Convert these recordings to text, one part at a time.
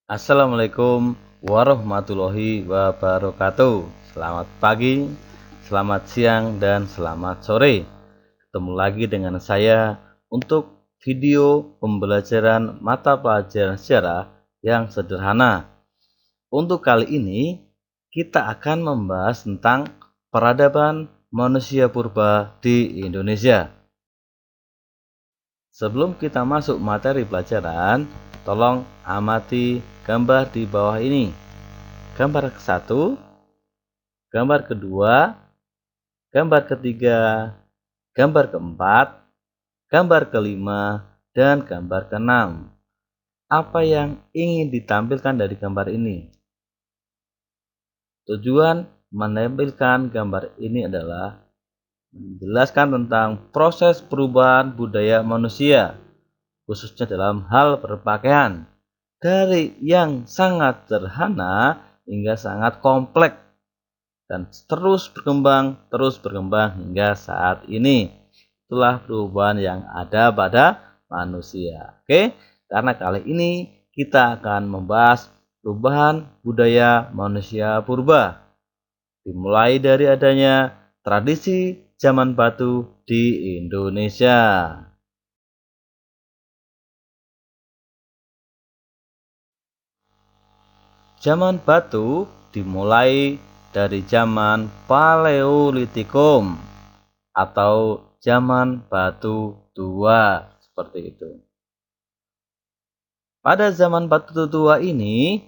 Assalamualaikum warahmatullahi wabarakatuh. Selamat pagi, selamat siang, dan selamat sore. Ketemu lagi dengan saya untuk video pembelajaran mata pelajaran sejarah yang sederhana. Untuk kali ini, kita akan membahas tentang peradaban manusia purba di Indonesia. Sebelum kita masuk materi pelajaran, tolong amati gambar di bawah ini. Gambar ke-1, gambar kedua, gambar ketiga, gambar keempat, gambar kelima, dan gambar keenam. Apa yang ingin ditampilkan dari gambar ini? Tujuan menampilkan gambar ini adalah menjelaskan tentang proses perubahan budaya manusia, khususnya dalam hal berpakaian, dari yang sangat sederhana hingga sangat kompleks dan terus berkembang hingga saat ini. Itulah perubahan yang ada pada manusia. Oke, karena kali ini kita akan membahas perubahan budaya manusia purba, dimulai dari adanya tradisi zaman batu di Indonesia. Zaman batu dimulai dari zaman Paleolitikum atau zaman batu tua, seperti itu. Pada zaman batu tua ini,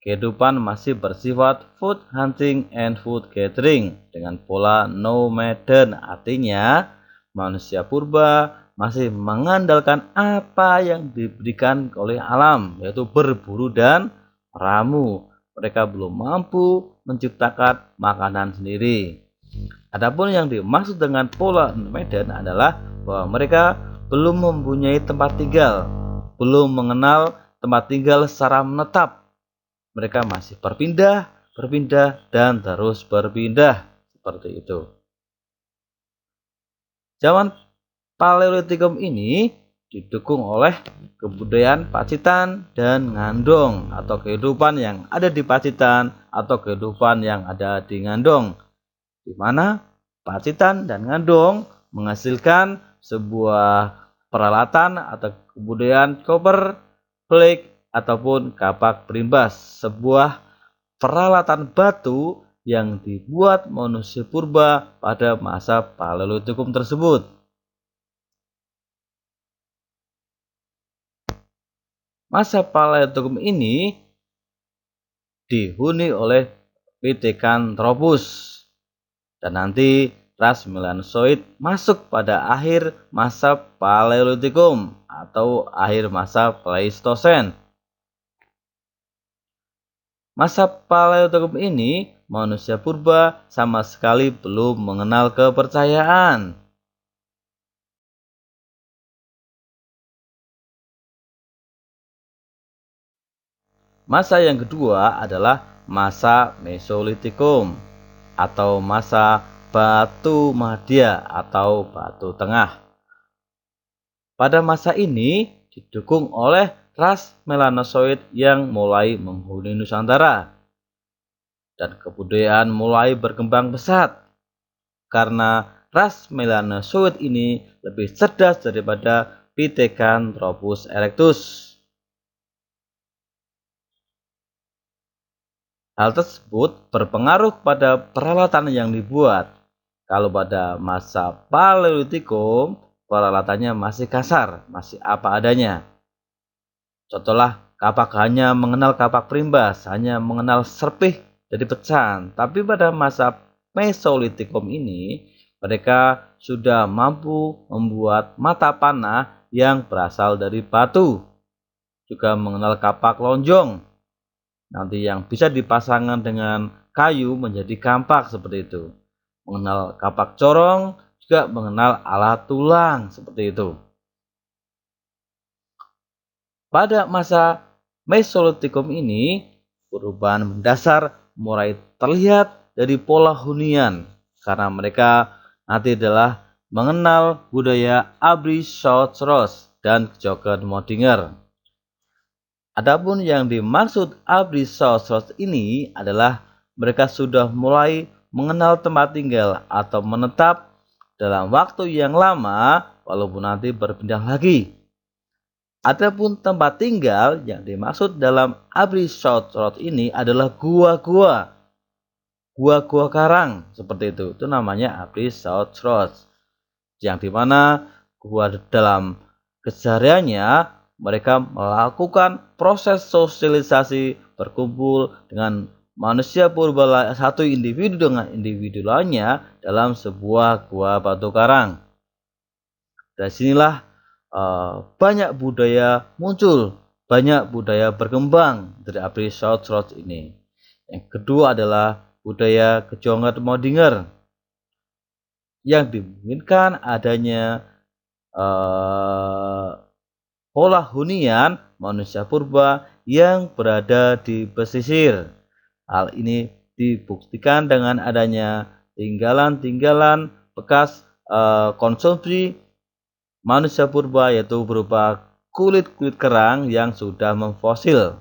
kehidupan masih bersifat food hunting and food gathering dengan pola nomaden, artinya manusia purba masih mengandalkan apa yang diberikan oleh alam, yaitu berburu dan ramu. Mereka belum mampu menciptakan makanan sendiri. Adapun yang dimaksud dengan pola nomaden adalah bahwa mereka belum mempunyai tempat tinggal, belum mengenal tempat tinggal secara menetap. Mereka masih berpindah, dan terus berpindah, seperti itu. Zaman Paleolitikum ini didukung oleh kebudayaan Pacitan dan Ngandong, atau kehidupan yang ada di Pacitan atau kehidupan yang ada di Ngandong, di mana Pacitan dan Ngandong menghasilkan sebuah peralatan atau kebudayaan koper, flake, ataupun kapak berimbas, sebuah peralatan batu yang dibuat manusia purba pada masa Paleolitikum tersebut. Masa Paleolitikum ini dihuni oleh Pithecanthropus, dan nanti ras Melanozoid masuk pada akhir masa Paleolitikum atau akhir masa Pleistosen. Masa Paleolitikum ini manusia purba sama sekali belum mengenal kepercayaan. Masa yang kedua adalah masa Mesolitikum atau masa Batu Madya atau Batu Tengah. Pada masa ini didukung oleh ras Melanozoid yang mulai menghuni Nusantara, dan kebudayaan mulai berkembang pesat karena ras Melanozoid ini lebih cerdas daripada Pithecanthropus erectus. Hal tersebut berpengaruh pada peralatan yang dibuat. Kalau pada masa Paleolitikum, peralatannya masih kasar, masih apa adanya. Contohlah, kapak hanya mengenal kapak berimbas, hanya mengenal serpih dari pecahan. Tapi pada masa Mesolitikum ini, mereka sudah mampu membuat mata panah yang berasal dari batu, juga mengenal kapak lonjong, nanti yang bisa dipasangkan dengan kayu menjadi kampak, seperti itu. Mengenal kapak corong, juga mengenal alat tulang, seperti itu. Pada masa Mesolitikum ini, perubahan mendasar mulai terlihat dari pola hunian, karena mereka nanti adalah mengenal budaya Abri Sautros dan Jogen Modinger. Adapun yang dimaksud abdi Sosros ini adalah mereka sudah mulai mengenal tempat tinggal atau menetap dalam waktu yang lama walaupun nanti berpindah lagi. Adapun tempat tinggal yang dimaksud dalam abdi Sosros ini adalah gua-gua. Gua-gua karang seperti itu. Itu namanya abdi Sosros. Yang dimana gua dalam kesehariannya mereka melakukan proses sosialisasi berkumpul dengan manusia purba satu individu dengan individu lainnya dalam sebuah gua batu karang. Dari sinilah banyak budaya muncul, banyak budaya berkembang dari abdi Sosros ini. Yang kedua adalah budaya Kejongat Modinger yang dimungkinkan adanya pola hunian manusia purba yang berada di pesisir. Hal ini dibuktikan dengan adanya tinggalan-tinggalan bekas konsumsi manusia purba, yaitu berupa kulit-kulit kerang yang sudah memfosil.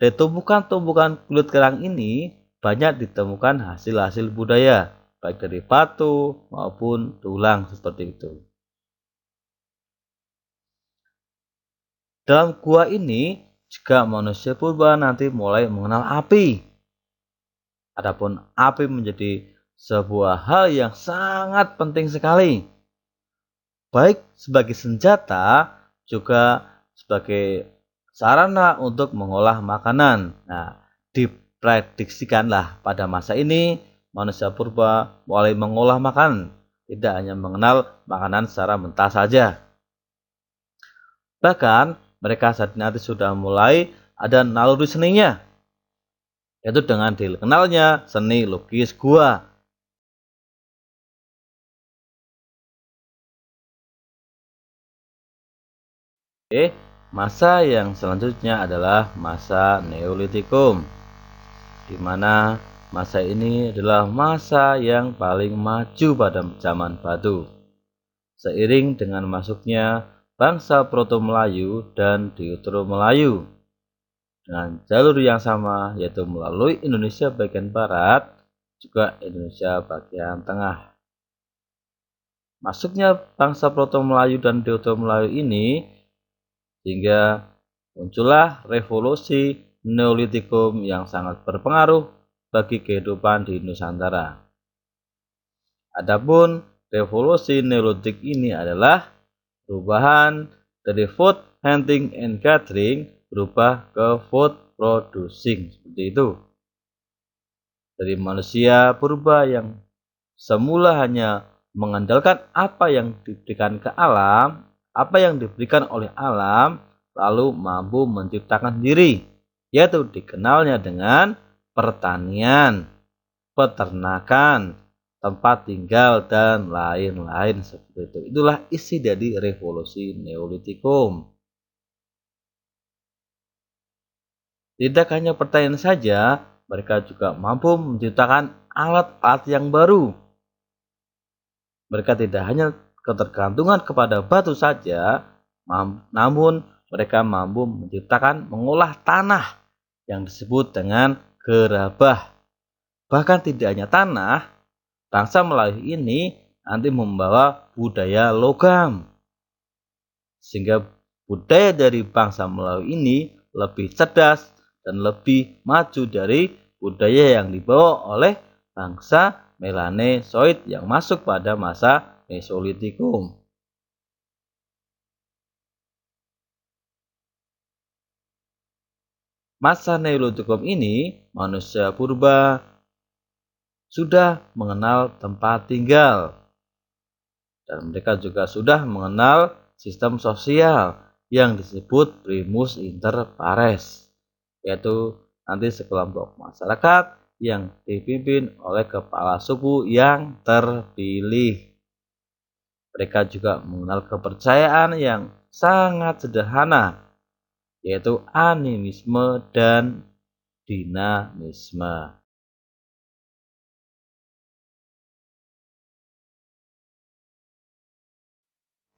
Dari tumpukan-tumpukan kulit kerang ini banyak ditemukan hasil-hasil budaya, baik dari batu maupun tulang seperti itu. Dalam gua ini juga manusia purba nanti mulai mengenal api. Adapun api menjadi sebuah hal yang sangat penting sekali, baik sebagai senjata juga sebagai sarana untuk mengolah makanan. Nah, diprediksikanlah pada masa ini manusia purba mulai mengolah makanan, tidak hanya mengenal makanan secara mentah saja. Bahkan mereka saat ini nanti sudah mulai ada naluri seninya, yaitu dengan dikenalnya seni lukis gua. Oke, masa yang selanjutnya adalah masa Neolitikum, di mana masa ini adalah masa yang paling maju pada zaman batu. Seiring dengan masuknya bangsa Proto-Melayu dan Deutero-Melayu dengan jalur yang sama, yaitu melalui Indonesia bagian barat juga Indonesia bagian tengah. Masuknya bangsa Proto-Melayu dan Deutero-Melayu ini sehingga muncullah revolusi Neolitikum yang sangat berpengaruh bagi kehidupan di Nusantara. Adapun revolusi Neolitik ini adalah perubahan dari food hunting and gathering berubah ke food producing, seperti itu. Dari manusia purba yang semula hanya mengandalkan apa yang diberikan ke alam, apa yang diberikan oleh alam, lalu mampu menciptakan diri, yaitu dikenalnya dengan pertanian, peternakan, tempat tinggal, dan lain-lain seperti itu. Itulah isi dari revolusi Neolitikum. Tidak hanya pertanian saja, mereka juga mampu menciptakan alat-alat yang baru. Mereka tidak hanya ketergantungan kepada batu saja, namun mereka mampu menciptakan mengolah tanah yang disebut dengan gerabah. Bahkan tidak hanya tanah, bangsa Melayu ini nanti membawa budaya logam, sehingga budaya dari bangsa Melayu ini lebih cerdas dan lebih maju dari budaya yang dibawa oleh bangsa Melanesoid yang masuk pada masa Mesolitikum. Masa Neolitikum ini manusia purba sudah mengenal tempat tinggal, dan mereka juga sudah mengenal sistem sosial yang disebut primus inter pares, yaitu nanti sekelompok masyarakat yang dipimpin oleh kepala suku yang terpilih. Mereka juga mengenal kepercayaan yang sangat sederhana, yaitu animisme dan dinamisme.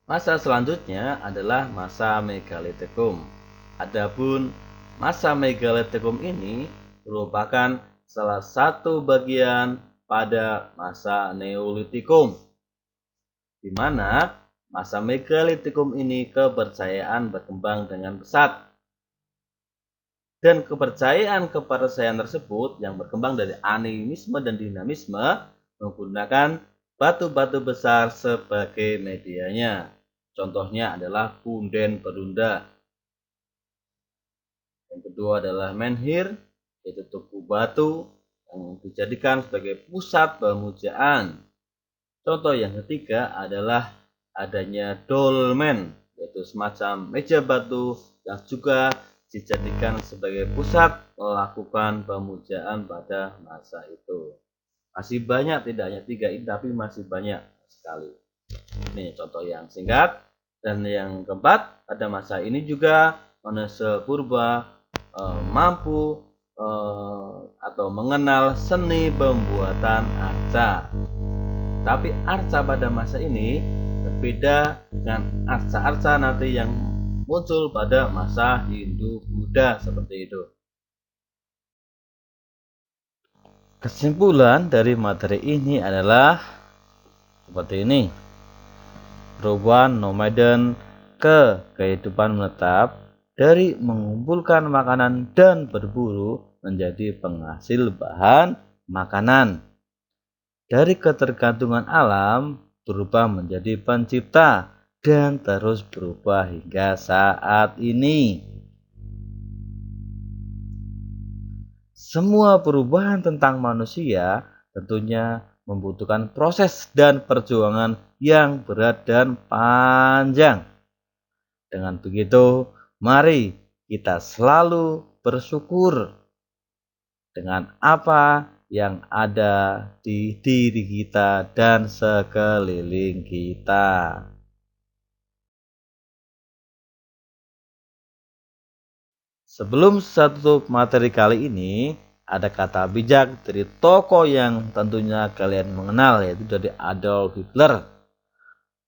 Masa selanjutnya adalah masa Megalitikum. Adapun masa Megalitikum ini merupakan salah satu bagian pada masa Neolitikum, di mana masa Megalitikum ini kepercayaan berkembang dengan pesat. Dan kepercayaan tersebut yang berkembang dari animisme dan dinamisme menggunakan batu-batu besar sebagai medianya. Contohnya adalah punden berunda. Yang kedua adalah menhir, yaitu tugu batu yang dijadikan sebagai pusat pemujaan. Contoh yang ketiga adalah adanya dolmen, yaitu semacam meja batu yang juga dijadikan sebagai pusat melakukan pemujaan pada masa itu. Masih banyak, tidak hanya 3 ini, tapi masih banyak sekali. Ini contoh yang singkat. Dan yang keempat, pada masa ini juga manusia purba mampu atau mengenal seni pembuatan arca. Tapi arca pada masa ini berbeda dengan arca-arca nanti yang muncul pada masa Hindu-Buddha seperti itu. Kesimpulan dari materi ini adalah seperti ini. Perubahan nomaden ke kehidupan menetap dari mengumpulkan makanan dan berburu menjadi penghasil bahan makanan. Dari ketergantungan alam berubah menjadi pencipta dan terus berubah hingga saat ini. Semua perubahan tentang manusia tentunya membutuhkan proses dan perjuangan yang berat dan panjang. Dengan begitu, mari kita selalu bersyukur dengan apa yang ada di diri kita dan sekeliling kita. Sebelum satu materi kali ini, ada kata bijak dari tokoh yang tentunya kalian mengenal, yaitu dari Adolf Hitler.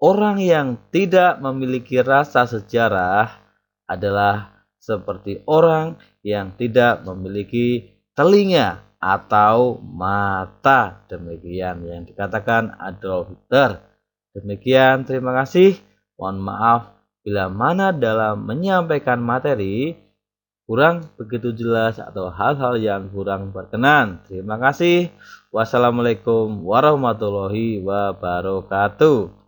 Orang yang tidak memiliki rasa sejarah adalah seperti orang yang tidak memiliki telinga atau mata. Demikian yang dikatakan Adolf Hitler. Demikian, terima kasih. Mohon maaf bila mana dalam menyampaikan materi kurang begitu jelas atau hal-hal yang kurang berkenan. Terima kasih. Wassalamualaikum warahmatullahi wabarakatuh.